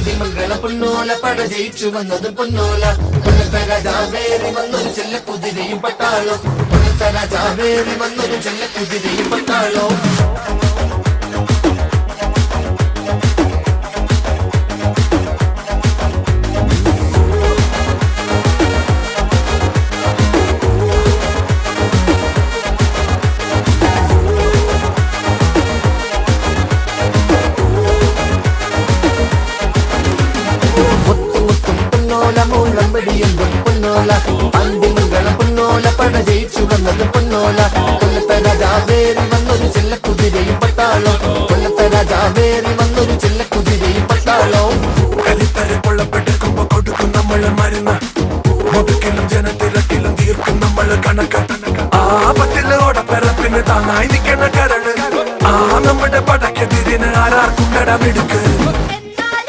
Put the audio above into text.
പാണ്ടിമംഗളം പൊന്നോല പട ജയിച്ചു വന്നതും പൊന്നോല കൊല്ലത്തെ രാജാവേറി വന്നൊരു ചെല്ല കുതിരയും പട്ടാളോ കൊല്ലത്തെ രാജാവേറി വന്നൊരു ചെല്ല കുതിരയും പട്ടാളോ പാണ്ടിമംഗളം പൊന്നോല പട ജയിച്ചു വന്നത് പൊന്നോല കൊല്ലത്തെ രാജാവേറി വന്നൊരു ചെല്ല കുതിരയും പട്ടാളോ കൊല്ലത്തെ രാജാവേറി വന്നൊരു ചെല്ല കുതിരയും പട്ടാളോ കളിത്തരെ കൊള്ളപ്പെട്ടെടുക്കുമ്പോ കൊടുക്കും നമ്മള് മരുന്ന് മുതുക്കിലും ജനത്തിരക്കിലും തീർക്കും നമ്മള് കണക്ക് ആപത്തില് ഓടപ്പിറപ്പിന് താങ്ങായി നിൽക്കണ കരണ് നമ്മുടെ പടക്കെതിരിന് ആരാർക്കും കടമെടുക്ക്